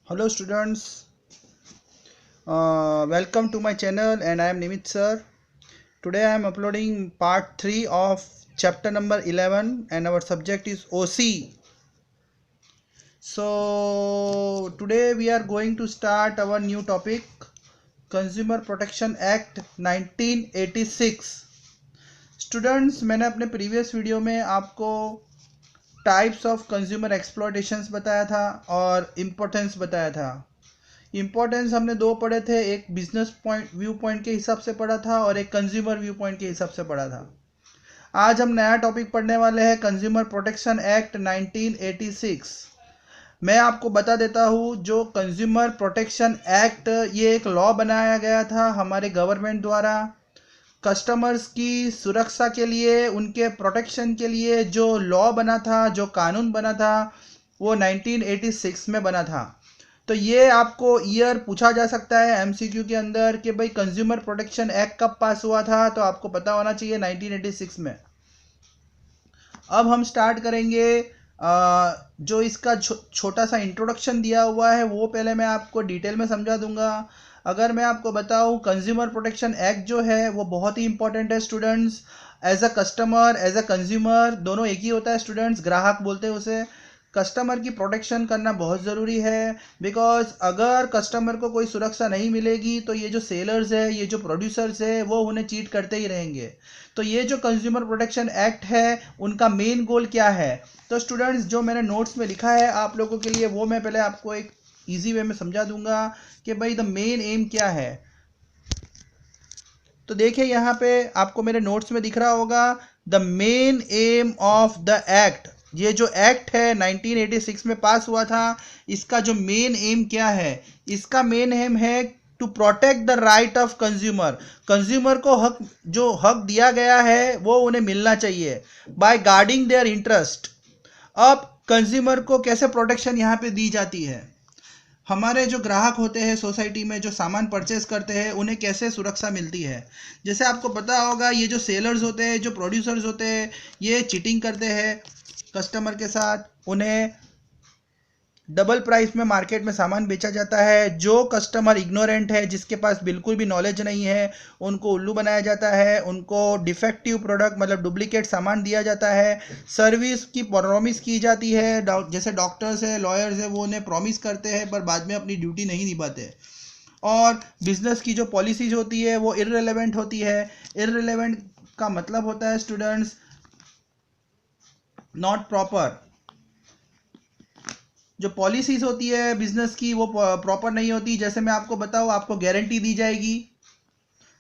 Hello students, welcome to my channel and I am Nimit sir. Today I am uploading part 3 of chapter number 11 and our subject is OC. So today we are going to start our new topic, Consumer Protection Act 1986. Students, मैंने अपने previous video में आपको types of consumer एक्सप्लॉयटेशंस बताया था और importance बताया था। Importance हमने दो पढ़े थे, एक बिजनेस व्यू पॉइंट के हिसाब से पढ़ा था और एक कंज्यूमर व्यू पॉइंट के हिसाब से पढ़ा था। आज हम नया टॉपिक पढ़ने वाले हैं, कंज्यूमर प्रोटेक्शन एक्ट 1986। मैं आपको बता देता हूँ, जो कंज्यूमर प्रोटेक्शन एक्ट ये एक लॉ बनाया गया था हमारे गवर्नमेंट द्वारा कस्टमर्स की सुरक्षा के लिए, उनके प्रोटेक्शन के लिए जो लॉ बना था, जो कानून बना था, वो 1986 में बना था। तो ये आपको ईयर पूछा जा सकता है एमसीक्यू के अंदर कि भाई कंज्यूमर प्रोटेक्शन एक्ट कब पास हुआ था, तो आपको पता होना चाहिए 1986 में। अब हम स्टार्ट करेंगे। जो इसका छोटा सा इंट्रोडक्शन दिया हुआ है वो पहले मैं आपको डिटेल में समझा दूंगा। अगर मैं आपको बताऊं, कंज्यूमर प्रोटेक्शन एक्ट जो है वो बहुत ही इंपॉर्टेंट है students. As a customer, as a consumer, दोनों एक ही होता है स्टूडेंट्स, ग्राहक बोलते हैं उसे। कस्टमर की प्रोटेक्शन करना बहुत ज़रूरी है, बिकॉज अगर कस्टमर को कोई सुरक्षा नहीं मिलेगी तो ये जो सेलर्स है, ये जो प्रोड्यूसर्स है, वो उन्हें चीट करते ही रहेंगे। तो ये जो कंज्यूमर प्रोटेक्शन एक्ट है, उनका मेन गोल क्या है? तो स्टूडेंट्स, जो मैंने नोट्स में लिखा है आप लोगों के लिए, वो मैं पहले आपको एक ईजी वे में समझा दूंगा कि भाई द मेन एम क्या है। तो देखिए यहाँ पे आपको मेरे नोट्स में दिख रहा होगा, the main M of the act. ये जो एक्ट है 1986 में पास हुआ था, इसका जो मेन एम क्या है? इसका मेन एम है to protect the right of consumer. Consumer को हक, जो हक दिया गया है वो उन्हें मिलना चाहिए, बाय गार्डिंग देयर इंटरेस्ट। अब कंज्यूमर को कैसे प्रोटेक्शन यहाँ पे दी जाती है? हमारे जो ग्राहक होते हैं सोसाइटी में, जो सामान परचेस करते हैं, उन्हें कैसे सुरक्षा मिलती है? जैसे आपको पता होगा, ये जो सेलर्स होते हैं, जो प्रोड्यूसर्स होते हैं, ये चीटिंग करते हैं कस्टमर के साथ। उन्हें डबल प्राइस में मार्केट में सामान बेचा जाता है। जो कस्टमर इग्नोरेंट है, जिसके पास बिल्कुल भी नॉलेज नहीं है, उनको उल्लू बनाया जाता है, उनको डिफेक्टिव प्रोडक्ट मतलब डुप्लीकेट सामान दिया जाता है। सर्विस की प्रॉमिस की जाती है, जैसे डॉक्टर्स है, लॉयर्स है, वो उन्हें प्रॉमिस करते हैं पर बाद में अपनी ड्यूटी नहीं निभाते। और बिजनेस की जो पॉलिसीज होती है वो इररिलेवेंट होती है। इररिलेवेंट का मतलब होता है स्टूडेंट्स, नॉट प्रॉपर। जो पॉलिसीज होती है बिजनेस की वो प्रॉपर नहीं होती। जैसे मैं आपको बताऊं, आपको गारंटी दी जाएगी,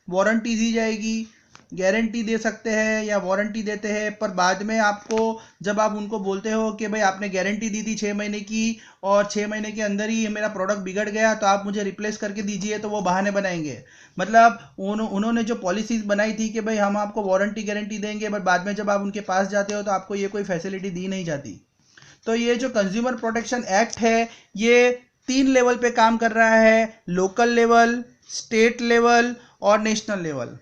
वारंटी दी जाएगी, गारंटी दे सकते हैं या वारंटी देते हैं, पर बाद में आपको, जब आप उनको बोलते हो कि भाई आपने गारंटी दी थी 6 महीने की और 6 महीने के अंदर ही मेरा प्रोडक्ट बिगड़ गया तो आप मुझे रिप्लेस करके दीजिए, तो वो बहाने बनाएंगे। मतलब उन्होंने जो पॉलिसीज बनाई थी कि भाई हम आपको वारंटी गारंटी देंगे, बट बाद में जब आप उनके पास जाते हो तो आपको ये कोई फैसिलिटी दी नहीं जाती। तो ये जो कंज्यूमर प्रोटेक्शन एक्ट है, ये 3 लेवल पे काम कर रहा है, लोकल लेवल, स्टेट लेवल और नेशनल लेवल।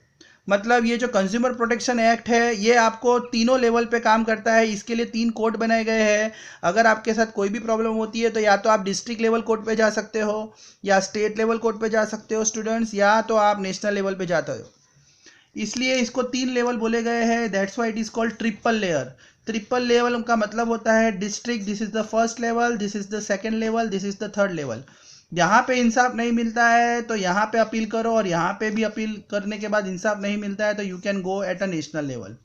मतलब ये जो कंज्यूमर प्रोटेक्शन एक्ट है, ये आपको तीनों लेवल पे काम करता है। इसके लिए 3 कोर्ट बनाए गए हैं। अगर आपके साथ कोई भी प्रॉब्लम होती है तो या तो आप डिस्ट्रिक्ट लेवल कोर्ट पे जा सकते हो, या स्टेट लेवल कोर्ट पे जा सकते हो स्टूडेंट्स, या तो आप नेशनल लेवल पे जाते हो। इसलिए इसको 3 लेवल बोले गए हैं, that's why it is called triple layer. Triple level का मतलब होता है district, this is the first level, this is the second level, this is the third level. यहाँ पे इंसाफ नहीं मिलता है तो यहाँ पे अपील करो, और यहाँ पे भी अपील करने के बाद इंसाफ नहीं मिलता है तो you can go at a national level.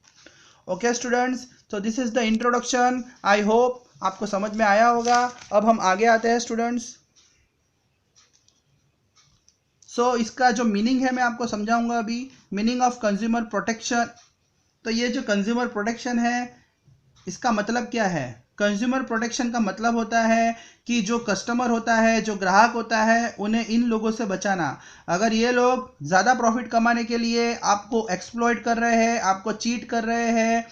Okay students, तो this is the introduction. I hope आपको समझ में आया होगा। अब हम आगे आते हैं स्टूडेंट्स। इसका जो मीनिंग है मैं आपको समझाऊंगा अभी। Meaning of consumer protection. तो ये जो कंज्यूमर प्रोटेक्शन है, इसका मतलब क्या है? कंज्यूमर प्रोटेक्शन का मतलब होता है कि जो कस्टमर होता है, जो ग्राहक होता है, उन्हें इन लोगों से बचाना। अगर ये लोग ज़्यादा प्रॉफिट कमाने के लिए आपको एक्सप्लॉइट कर रहे हैं, आपको चीट कर रहे हैं,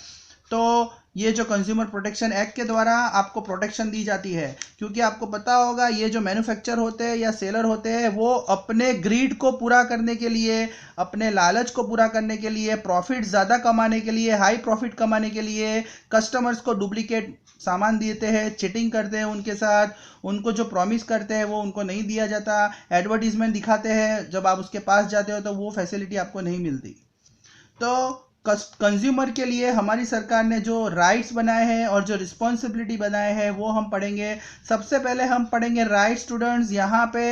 तो ये जो कंज्यूमर प्रोटेक्शन एक्ट के द्वारा आपको प्रोटेक्शन दी जाती है, क्योंकि आपको पता होगा ये जो मैन्युफैक्चर होते हैं या सेलर होते हैं वो अपने ग्रीड को पूरा करने के लिए, अपने लालच को पूरा करने के लिए, प्रॉफिट ज़्यादा कमाने के लिए, हाई प्रॉफिट कमाने के लिए कस्टमर्स को डुप्लीकेट सामान देते हैं, चिटिंग करते हैं उनके साथ, उनको जो प्रॉमिस करते हैं वो उनको नहीं दिया जाता, एडवर्टीजमेंट दिखाते हैं, जब आप उसके पास जाते हो तो वो फैसिलिटी आपको नहीं मिलती। तो कंज्यूमर के लिए हमारी सरकार ने जो राइट्स बनाए हैं और जो रिस्पॉन्सिबिलिटी बनाए हैं वो हम पढ़ेंगे। सबसे पहले हम पढ़ेंगे राइट स्टूडेंट्स। यहाँ पे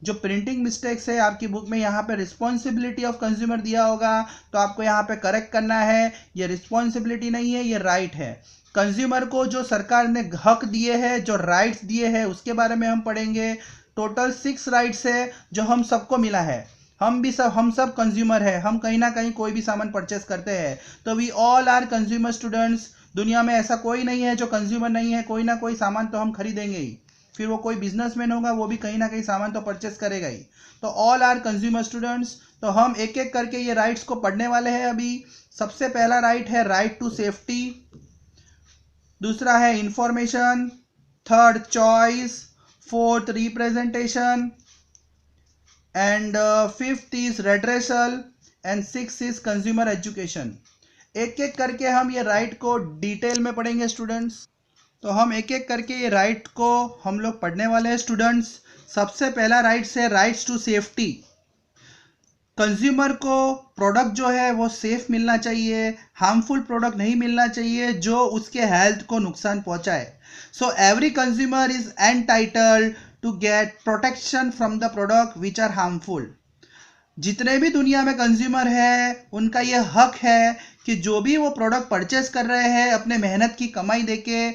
जो प्रिंटिंग मिस्टेक्स है आपकी बुक में, यहाँ पे रिस्पॉन्सिबिलिटी ऑफ कंज्यूमर दिया होगा तो आपको यहाँ पे करेक्ट करना है। ये रिस्पॉन्सिबिलिटी नहीं है, ये राइट है। कंज्यूमर को जो सरकार ने हक दिए हैं, जो राइट्स दिए हैं, उसके बारे में हम पढ़ेंगे। टोटल 6 राइट्स है जो हम सबको मिला है। हम सब कंज्यूमर है, हम कहीं ना कहीं कोई भी सामान परचेस करते हैं, तो we all are consumer students. दुनिया में ऐसा कोई नहीं है जो कंज्यूमर नहीं है, कोई ना कोई सामान तो हम खरीदेंगे ही। फिर वो कोई बिजनेसमैन होगा, वो भी कहीं ना कहीं सामान तो परचेस करेगा ही। तो ऑल आर कंज्यूमर स्टूडेंट्स। तो हम एक एक करके ये राइट्स को पढ़ने वाले हैं अभी। सबसे पहला राइट है राइट टू सेफ्टी, दूसरा है information, third choice, fourth representation, and fifth is redressal, and six is consumer education. एक एक करके हम ये राइट को डिटेल में पढ़ेंगे स्टूडेंट्स। तो हम एक एक करके ये राइट को हम लोग पढ़ने वाले हैं स्टूडेंट्स। सबसे पहला राइट्स है राइट्स टू सेफ्टी। कंज्यूमर को प्रोडक्ट जो है वो सेफ मिलना चाहिए, हार्मफुल प्रोडक्ट नहीं मिलना चाहिए जो उसके हेल्थ को नुकसान पहुंचाए। So every consumer is entitled to get protection from the product which are harmful. जितने भी दुनिया में कंज्यूमर है उनका ये हक है कि जो भी वो प्रोडक्ट परचेस कर रहे हैं, अपने मेहनत की कमाई देके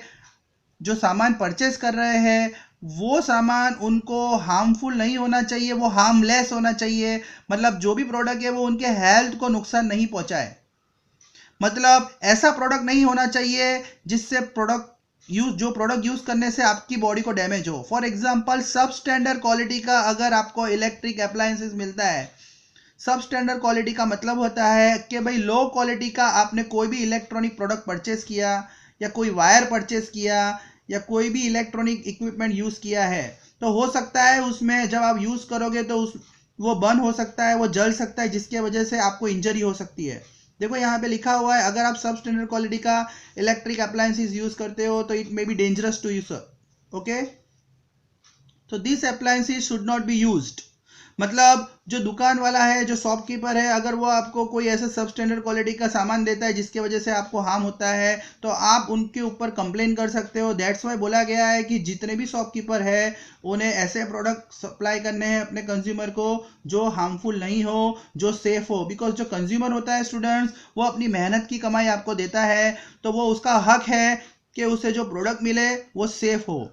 जो सामान परचेस कर रहे हैं, वो सामान उनको हार्मफुल नहीं होना चाहिए, वो हार्मलेस होना चाहिए। मतलब जो भी प्रोडक्ट है वो उनके हेल्थ को नुकसान नहीं पहुंचाए। मतलब ऐसा प्रोडक्ट नहीं होना चाहिए जिससे जो प्रोडक्ट यूज करने से आपकी बॉडी को डैमेज हो। फॉर एग्जांपल, सब स्टैंडर्ड क्वालिटी का अगर आपको इलेक्ट्रिक अप्लायंसेस मिलता है, सब स्टैंडर्ड क्वालिटी का मतलब होता है कि भाई लो क्वालिटी का आपने कोई भी इलेक्ट्रॉनिक प्रोडक्ट परचेस किया, या कोई वायर परचेस किया, या कोई भी इलेक्ट्रॉनिक इक्विपमेंट यूज किया है, तो हो सकता है उसमें जब आप यूज करोगे तो वो बर्न हो सकता है, वो जल सकता है, जिसके वजह से आपको इंजरी हो सकती है। देखो यहाँ पे लिखा हुआ है, अगर आप सब स्टैंडर्ड क्वालिटी का इलेक्ट्रिक अप्लायंसेस यूज करते हो तो it may be dangerous to you sir. Okay, तो this appliances should not be used. मतलब जो दुकान वाला है, जो शॉपकीपर है, अगर वो आपको कोई ऐसा सब स्टैंडर्ड क्वालिटी का सामान देता है जिसकी वजह से आपको हार्म होता है, तो आप उनके ऊपर कंप्लेन कर सकते हो। दैट्स वाई बोला गया है कि जितने भी शॉपकीपर है उन्हें ऐसे प्रोडक्ट सप्लाई करने हैं अपने कंज्यूमर को जो हार्मफुल नहीं हो, जो सेफ हो। बिकॉज जो कंज्यूमर होता है स्टूडेंट्स, वो अपनी मेहनत की कमाई आपको देता है, तो वो उसका हक है कि उसे जो प्रोडक्ट मिले वो सेफ हो।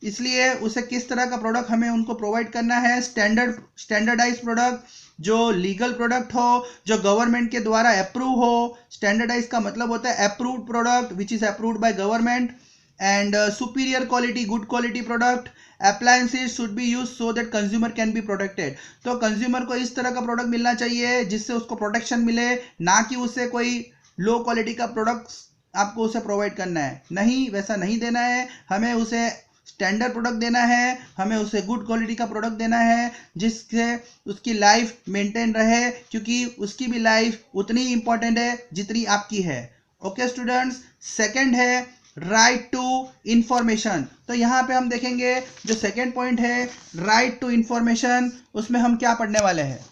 इसलिए उसे किस तरह का प्रोडक्ट हमें उनको प्रोवाइड करना है, स्टैंडर्डाइज प्रोडक्ट, जो लीगल प्रोडक्ट हो, जो गवर्नमेंट के द्वारा अप्रूव हो। स्टैंडर्डाइज का मतलब होता है approved product which is approved by government, and superior quality, good quality product. Appliances should be use so that consumer can be protected. तो कंज्यूमर को इस तरह का प्रोडक्ट मिलना चाहिए जिससे उसको प्रोटेक्शन मिले, ना कि उसे कोई लो क्वालिटी का प्रोडक्ट आपको उसे प्रोवाइड करना है। नहीं, वैसा नहीं देना है। हमें उसे स्टैंडर्ड प्रोडक्ट देना है, हमें उसे गुड क्वालिटी का प्रोडक्ट देना है जिससे उसकी लाइफ मेंटेन रहे, क्योंकि उसकी भी लाइफ उतनी इंपॉर्टेंट है जितनी आपकी है। ओके स्टूडेंट्स, सेकंड है राइट टू इंफॉर्मेशन। तो यहाँ पे हम देखेंगे जो सेकंड पॉइंट है राइट टू इंफॉर्मेशन, उसमें हम क्या पढ़ने वाले हैं।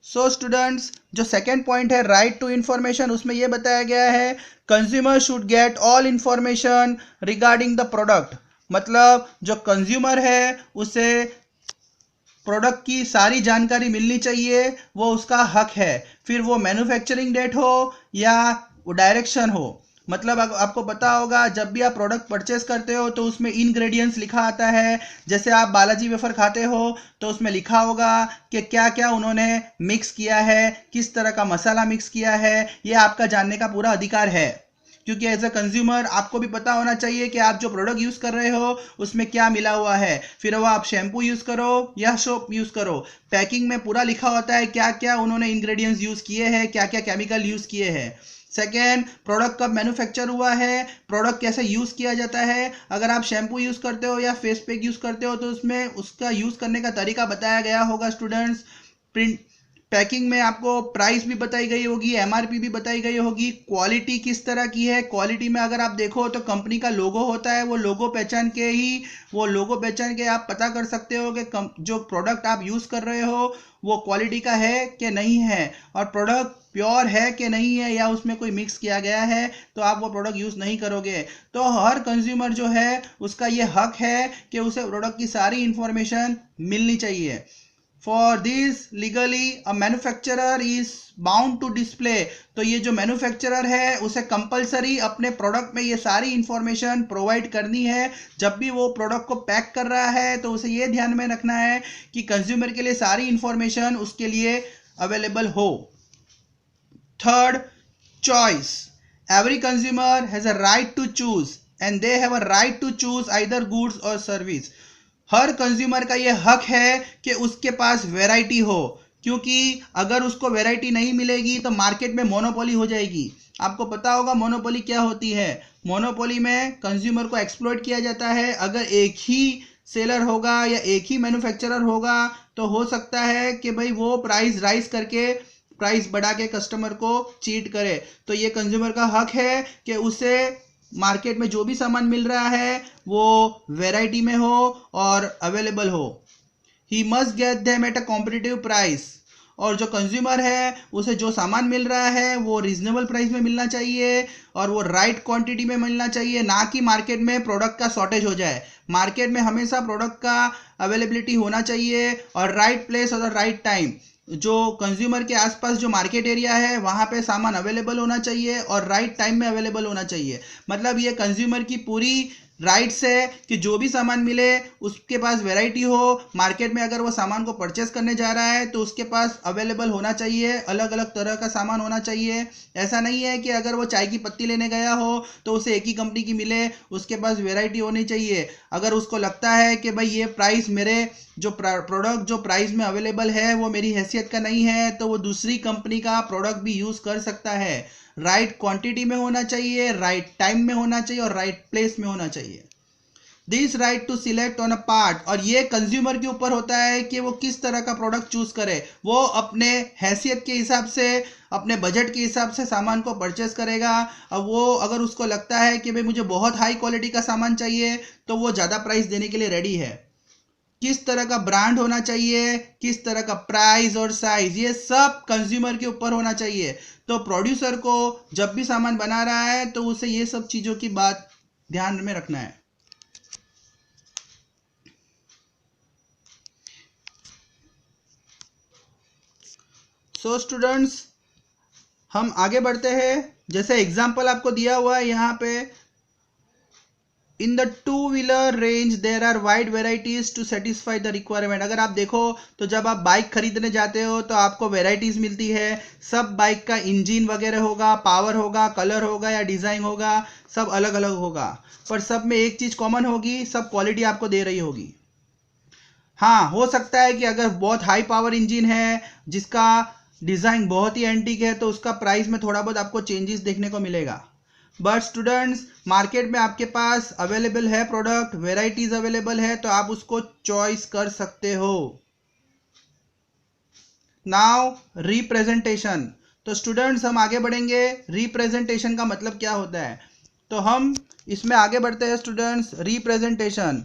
सो स्टूडेंट्स, जो सेकेंड पॉइंट है राइट टू इंफॉर्मेशन, उसमें यह बताया गया है consumer should get all information regarding the product. मतलब जो कंज्यूमर है उसे प्रोडक्ट की सारी जानकारी मिलनी चाहिए, वो उसका हक है। फिर वो मैन्युफैक्चरिंग डेट हो या वो डायरेक्शन हो। मतलब आपको पता होगा जब भी आप प्रोडक्ट परचेस करते हो तो उसमें इंग्रेडिएंट्स लिखा आता है। जैसे आप बालाजी वेफर खाते हो तो उसमें लिखा होगा कि क्या क्या उन्होंने मिक्स किया है, किस तरह का मसाला मिक्स किया है, ये आपका जानने का पूरा अधिकार है। क्योंकि एज अ कंज्यूमर आपको भी पता होना चाहिए कि आप जो प्रोडक्ट यूज कर रहे हो उसमें क्या मिला हुआ है। फिर वो आप शैम्पू यूज करो या सोप यूज करो, पैकिंग में पूरा लिखा होता है क्या क्या उन्होंने इंग्रेडिएंट्स यूज किए हैं, क्या क्या केमिकल यूज किए हैं। सेकेंड, प्रोडक्ट कब मैन्युफैक्चर हुआ है, प्रोडक्ट कैसे यूज किया जाता है। अगर आप शैम्पू यूज करते हो या फेस पैक यूज करते हो तो उसमें उसका यूज करने का तरीका बताया गया होगा स्टूडेंट्स। प्रिंट पैकिंग में आपको प्राइस भी बताई गई होगी, एमआरपी भी बताई गई होगी, क्वालिटी किस तरह की है। क्वालिटी में अगर आप देखो तो कंपनी का लोगो होता है, वो लोगो पहचान के आप पता कर सकते हो कि जो प्रोडक्ट आप यूज कर रहे हो वो क्वालिटी का है कि नहीं है, और प्रोडक्ट प्योर है कि नहीं है या उसमें कोई मिक्स किया गया है तो आप वो प्रोडक्ट यूज नहीं करोगे। तो हर कंज्यूमर जो है उसका ये हक है कि उसे प्रोडक्ट की सारी इंफॉर्मेशन मिलनी चाहिए। For this legally a manufacturer is bound to display, तो ये जो मैन्युफैक्चरर है उसे कंपलसरी अपने प्रोडक्ट में ये सारी इंफॉर्मेशन प्रोवाइड करनी है। जब भी वो प्रोडक्ट को पैक कर रहा है तो उसे ये ध्यान में रखना है कि कंज्यूमर के लिए सारी इंफॉर्मेशन उसके लिए अवेलेबल हो। Third, choice. Every consumer has a right to choose and they have a right to choose either goods और सर्विस। हर कंज्यूमर का ये हक है कि उसके पास वैरायटी हो, क्योंकि अगर उसको वैरायटी नहीं मिलेगी तो मार्केट में मोनोपोली हो जाएगी। आपको पता होगा मोनोपोली क्या होती है। मोनोपोली में कंज्यूमर को एक्सप्लॉइट किया जाता है। अगर एक ही सेलर होगा या एक ही मैन्युफैक्चरर होगा तो हो सकता है कि भाई वो प्राइस राइज करके प्राइस बढ़ा के कस्टमर को चीट करे। तो ये कंज्यूमर का हक है कि उसे मार्केट में जो भी सामान मिल रहा है वो वैरायटी में हो और अवेलेबल हो। He must get them at a competitive price, और जो कंज्यूमर है उसे जो सामान मिल रहा है वो रीजनेबल प्राइस में मिलना चाहिए और वो राइट क्वांटिटी में मिलना चाहिए, ना कि मार्केट में प्रोडक्ट का शॉर्टेज हो जाए। मार्केट में हमेशा प्रोडक्ट का अवेलेबिलिटी होना चाहिए और राइट प्लेस और राइट टाइम। जो कंज्यूमर के आसपास जो मार्केट एरिया है वहाँ पे सामान अवेलेबल होना चाहिए और राइट टाइम में अवेलेबल होना चाहिए। मतलब ये कंज्यूमर की पूरी राइट्स है कि जो भी सामान मिले उसके पास वैरायटी हो। मार्केट में अगर वो सामान को परचेस करने जा रहा है तो उसके पास अवेलेबल होना चाहिए, अलग अलग तरह का सामान होना चाहिए। ऐसा नहीं है कि अगर वो चाय की पत्ती लेने गया हो तो उसे एक ही कंपनी की मिले, उसके पास वैरायटी होनी चाहिए। अगर उसको लगता है कि भाई ये प्राइस मेरे जो प्रोडक्ट जो प्राइस में अवेलेबल है वो मेरी हैसियत का नहीं है तो वो दूसरी कंपनी का प्रोडक्ट भी यूज़ कर सकता है। राइट क्वांटिटी में होना चाहिए, राइट टाइम में होना चाहिए और राइट प्लेस में होना चाहिए। This right to select on a part, और ये कंज्यूमर के ऊपर होता है कि वो किस तरह का प्रोडक्ट चूज करे। वो अपने हैसियत के हिसाब से, अपने बजट के हिसाब से सामान को परचेस करेगा। अब वो अगर उसको लगता है कि भाई मुझे बहुत हाई क्वालिटी का सामान चाहिए तो वो ज़्यादा प्राइस देने के लिए रेडी है। किस तरह का ब्रांड होना चाहिए, किस तरह का प्राइस और साइज, ये सब कंज्यूमर के ऊपर होना चाहिए। तो प्रोड्यूसर को जब भी सामान बना रहा है तो उसे ये सब चीज़ों की बात ध्यान में रखना है। सो स्टूडेंट्स, हम आगे बढ़ते हैं। जैसे एग्जांपल आपको दिया हुआ है यहाँ पे, in the two wheeler range there are wide varieties to satisfy the requirement. अगर आप देखो तो जब आप बाइक खरीदने जाते हो तो आपको वेराइटीज मिलती है। सब बाइक का इंजन वगैरह होगा, पावर होगा, कलर होगा या डिज़ाइन होगा, सब अलग अलग होगा, पर सब में एक चीज़ कॉमन होगी, सब क्वालिटी आपको दे रही होगी। हाँ, हो सकता है कि अगर बहुत हाई पावर इंजन है जिसका डिज़ाइन बहुत ही एंटीक है तो उसका प्राइस में थोड़ा बहुत आपको चेंजेस देखने को मिलेगा। बट स्टूडेंट्स, मार्केट में आपके पास अवेलेबल है प्रोडक्ट, वेराइटीज अवेलेबल है, तो आप उसको चॉइस कर सकते हो। Now representation. तो स्टूडेंट्स, हम आगे बढ़ेंगे। रिप्रेजेंटेशन का मतलब क्या होता है, तो हम इसमें आगे बढ़ते हैं students. Representation,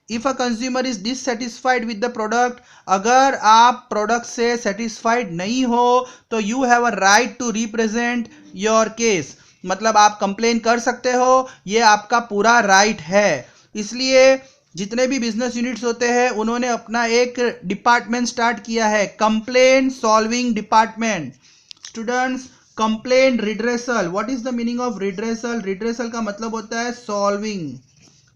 if a consumer is dissatisfied with the product, अगर आप प्रोडक्ट से सेटिस्फाइड नहीं हो तो you have a right to represent your case. मतलब आप कंप्लेन कर सकते हो, ये आपका पूरा राइट है। इसलिए जितने भी बिजनेस यूनिट्स होते हैं उन्होंने अपना एक डिपार्टमेंट स्टार्ट किया है, complain solving department. Students, complain redressal, what is the meaning of redressal? Redressal का मतलब होता है सॉल्विंग।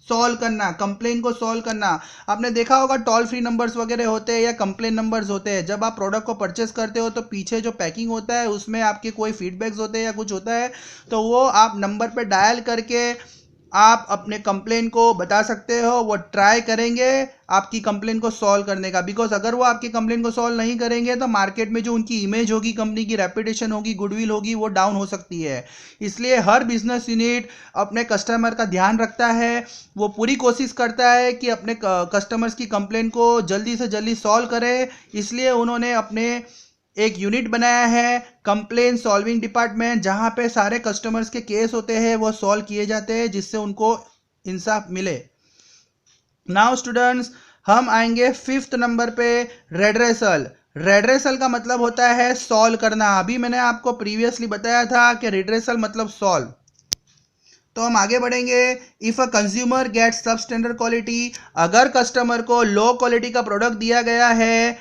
सॉल्व करना, कंप्लेन को सॉल्व करना। आपने देखा होगा टोल फ्री नंबर्स वगैरह होते हैं या कंप्लेन नंबर्स होते हैं। जब आप प्रोडक्ट को परचेस करते हो तो पीछे जो पैकिंग होता है उसमें आपके कोई फीडबैक्स होते हैं या कुछ होता है, तो वो आप नंबर पे डायल करके आप अपने कंप्लेन को बता सकते हो। वो ट्राई करेंगे आपकी कंप्लेन को सॉल्व करने का, बिकॉज अगर वो आपकी कंप्लेन को सॉल्व नहीं करेंगे तो मार्केट में जो उनकी इमेज होगी, कंपनी की रेपुटेशन होगी, गुडविल होगी, वो डाउन हो सकती है। इसलिए हर बिजनेस यूनिट अपने कस्टमर का ध्यान रखता है, वो पूरी कोशिश करता है कि अपने कस्टमर्स की कंप्लेन को जल्दी से जल्दी सॉल्व करे। इसलिए उन्होंने अपने एक यूनिट बनाया है कंप्लेन सॉल्विंग डिपार्टमेंट, जहां पे सारे कस्टमर्स के केस होते हैं वो सॉल्व किए जाते हैं, जिससे उनको इंसाफ मिले। नाउ स्टूडेंट्स, हम आएंगे 5th नंबर पे, रेड्रेसल। रेड्रेसल का मतलब होता है सॉल्व करना। अभी मैंने आपको प्रीवियसली बताया था कि रेड्रेसल मतलब सॉल्व। तो हम आगे बढ़ेंगे। If a consumer get substandard quality, अगर कस्टमर को लो क्वालिटी का प्रोडक्ट दिया गया है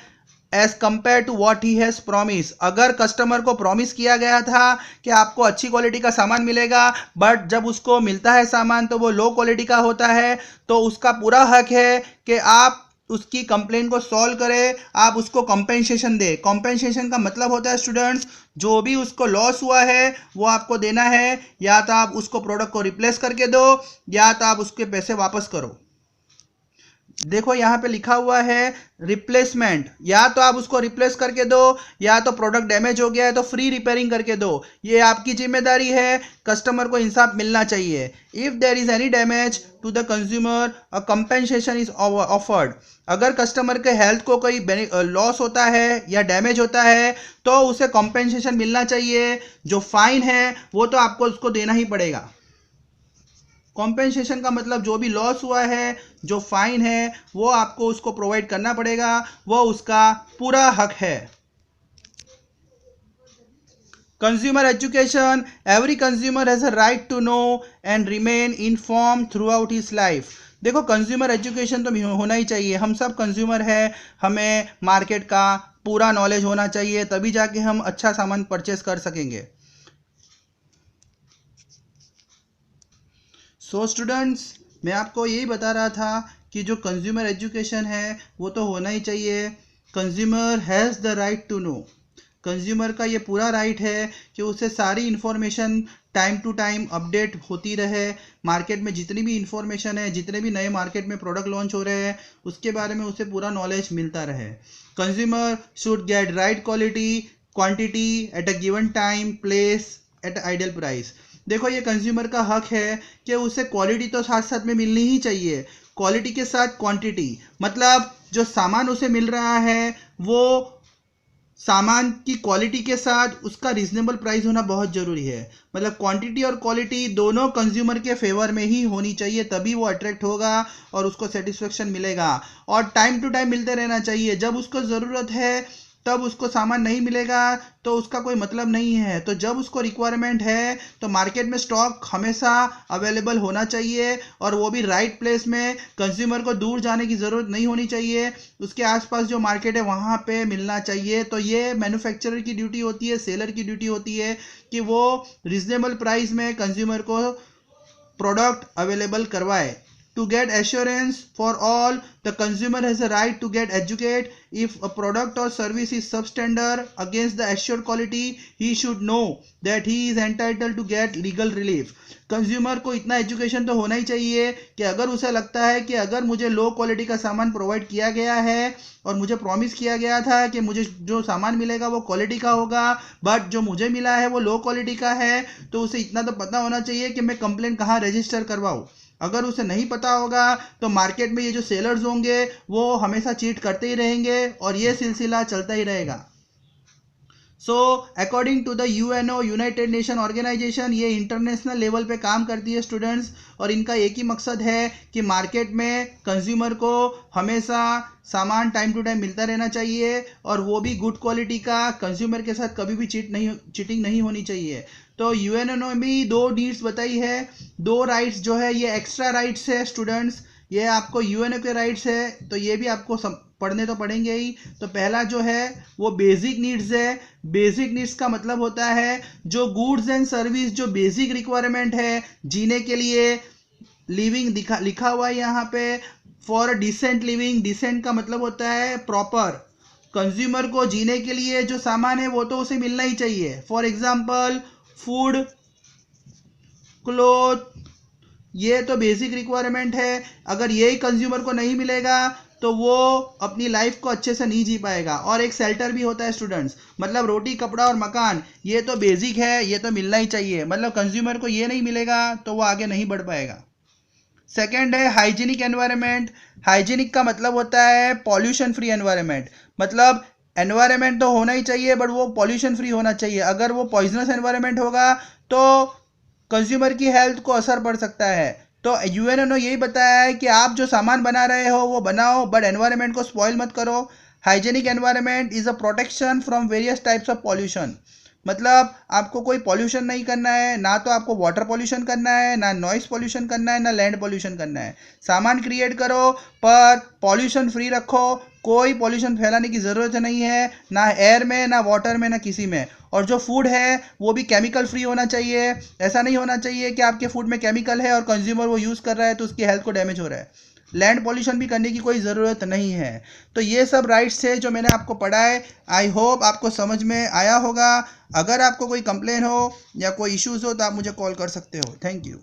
as compare to what he has promise, अगर कस्टमर को प्रॉमिस किया गया था कि आपको अच्छी क्वालिटी का सामान मिलेगा, बट जब उसको मिलता है सामान तो वो लो क्वालिटी का होता है, तो उसका पूरा हक है कि आप उसकी कंप्लेन को सॉल्व करें, आप उसको कॉम्पेंसेशन दे। कॉम्पेंसेशन का मतलब होता है स्टूडेंट्स, जो भी उसको लॉस हुआ है वो आपको देना है। या तो आप उसको प्रोडक्ट को रिप्लेस करके दो या तो आप उसके पैसे वापस करो। देखो यहाँ पे लिखा हुआ है रिप्लेसमेंट, या तो आप उसको रिप्लेस करके दो या तो प्रोडक्ट डैमेज हो गया है तो फ्री रिपेयरिंग करके दो। ये आपकी जिम्मेदारी है, कस्टमर को इंसाफ मिलना चाहिए। If there is any damage to the consumer a compensation is offered, अगर कस्टमर के हेल्थ को कोई लॉस होता है या डैमेज होता है तो उसे कॉम्पेंसेशन मिलना चाहिए। जो फाइन है वो तो आपको उसको देना ही पड़ेगा। कॉम्पेंसेशन का मतलब जो भी लॉस हुआ है, जो फाइन है, वो आपको उसको प्रोवाइड करना पड़ेगा, वो उसका पूरा हक है। Consumer education, every consumer has a right to know and remain inform throughout his life. देखो कंज्यूमर एजुकेशन तो होना ही चाहिए, हम सब कंज्यूमर है, हमें मार्केट का पूरा नॉलेज होना चाहिए, तभी जाके हम अच्छा सामान परचेस कर सकेंगे। सो स्टूडेंट्स, मैं आपको यही बता रहा था कि जो कंज्यूमर एजुकेशन है वो तो होना ही चाहिए। Consumer has the right to know, consumer का ये पूरा राइट है कि उसे सारी information time to time update होती रहे। मार्केट में जितनी भी इंफॉर्मेशन है, जितने भी नए मार्केट में प्रोडक्ट लॉन्च हो रहे हैं, उसके बारे में उसे पूरा नॉलेज मिलता रहे। Consumer should get right quality quantity at a given time place at ideal price. देखो ये कंज्यूमर का हक है कि उसे क्वालिटी तो साथ साथ में मिलनी ही चाहिए, क्वालिटी के साथ क्वांटिटी, मतलब जो सामान उसे मिल रहा है वो सामान की क्वालिटी के साथ उसका रीजनेबल प्राइस होना बहुत ज़रूरी है। मतलब क्वांटिटी और क्वालिटी दोनों कंज्यूमर के फेवर में ही होनी चाहिए, तभी वो अट्रैक्ट होगा और उसको सेटिस्फेक्शन मिलेगा। और टाइम टू टाइम मिलते रहना चाहिए, जब उसको ज़रूरत है तब उसको सामान नहीं मिलेगा तो उसका कोई मतलब नहीं है। तो जब उसको रिक्वायरमेंट है तो मार्केट में स्टॉक हमेशा अवेलेबल होना चाहिए, और वो भी राइट प्लेस में। कंज्यूमर को दूर जाने की ज़रूरत नहीं होनी चाहिए, उसके आसपास जो मार्केट है वहाँ पे मिलना चाहिए। तो ये मैन्युफैक्चरर की ड्यूटी होती है, सेलर की ड्यूटी होती है कि वो रिजनेबल प्राइस में कंज्यूमर को प्रोडक्ट अवेलेबल करवाए। To get assurance for all, the consumer has a right to get educated. If a product or service is substandard against the assured quality, he should know that he is entitled to get legal relief. Consumer को इतना education तो होना ही चाहिए कि अगर उसे लगता है कि अगर मुझे लो क्वालिटी का सामान प्रोवाइड किया गया है और मुझे प्रॉमिस किया गया था कि मुझे जो सामान मिलेगा वो क्वालिटी का होगा, बट जो मुझे मिला है वो लो क्वालिटी का है, तो उसे इतना तो पता होना चाहिए कि मैं कंप्लेंट कहाँ रजिस्टर करवाऊँ। अगर उसे नहीं पता होगा तो मार्केट में ये जो सेलर्स होंगे वो हमेशा चीट करते ही रहेंगे और ये सिलसिला चलता ही रहेगा। So according to the UNO, United Nation Organization, ये इंटरनेशनल लेवल पे काम करती है स्टूडेंट्स, और इनका एक ही मकसद है कि मार्केट में कंज्यूमर को हमेशा सामान टाइम टू टाइम मिलता रहना चाहिए, और वो भी गुड क्वालिटी का। कंज्यूमर के साथ कभी भी चीटिंग नहीं होनी चाहिए। तो यूएनओ ने भी दो नीड्स बताई है, दो राइट्स जो है ये एक्स्ट्रा राइट्स है स्टूडेंट्स, ये आपको यूएनओ के राइट्स है तो ये भी आपको पढ़ने तो पड़ेंगे ही। तो पहला जो है वो बेसिक नीड्स है। बेसिक नीड्स का मतलब होता है जो गुड्स एंड सर्विस, जो बेसिक रिक्वायरमेंट है जीने के लिए, लिविंग लिखा हुआ है यहाँ पे फॉर डिसेंट लिविंग। डिसेंट का मतलब होता है प्रॉपर। कंज्यूमर को जीने के लिए जो सामान है वो तो उसे मिलना ही चाहिए। फॉर एग्जाम्पल फूड, क्लोथ, ये तो बेसिक रिक्वायरमेंट है। अगर यही कंज्यूमर को नहीं मिलेगा तो वो अपनी लाइफ को अच्छे से नहीं जी पाएगा। और एक शेल्टर भी होता है स्टूडेंट्स, मतलब रोटी, कपड़ा और मकान, ये तो बेसिक है, ये तो मिलना ही चाहिए। मतलब कंज्यूमर को ये नहीं मिलेगा तो वो आगे नहीं बढ़ पाएगा। सेकेंड है हाइजीनिक एनवायरनमेंट। हाइजीनिक का मतलब होता है पॉल्यूशन फ्री एनवायरनमेंट। मतलब एनवायरनमेंट तो होना ही चाहिए बट वो पॉल्यूशन फ्री होना चाहिए। अगर वो पॉइजनस एनवायरनमेंट होगा तो कंज्यूमर की हेल्थ को असर पड़ सकता है। तो यूएनओ ने यही बताया है कि आप जो सामान बना रहे हो वो बनाओ बट एनवायरनमेंट को स्पॉइल मत करो। Hygienic environment is a protection from various types of pollution. मतलब आपको कोई पॉल्यूशन नहीं करना है, ना तो आपको वाटर पॉल्यूशन करना है, ना नॉइस पॉल्यूशन करना है, ना लैंड पॉल्यूशन करना है। सामान क्रिएट करो पर पॉल्यूशन फ्री रखो। कोई पॉल्यूशन फैलाने की ज़रूरत नहीं है, ना एयर में, ना वाटर में, ना किसी में। और जो फूड है वो भी केमिकल फ्री होना चाहिए। ऐसा नहीं होना चाहिए कि आपके फूड में केमिकल है और कंज्यूमर वो यूज़ कर रहा है तो उसकी हेल्थ को डैमेज हो रहा है। लैंड पॉल्यूशन भी करने की कोई ज़रूरत नहीं है। तो ये सब राइट्स थे जो मैंने आपको पढ़ाए। आई होप आपको समझ में आया होगा। अगर आपको कोई कंप्लेन हो या कोई इश्यूज़ हो तो आप मुझे कॉल कर सकते हो। Thank you.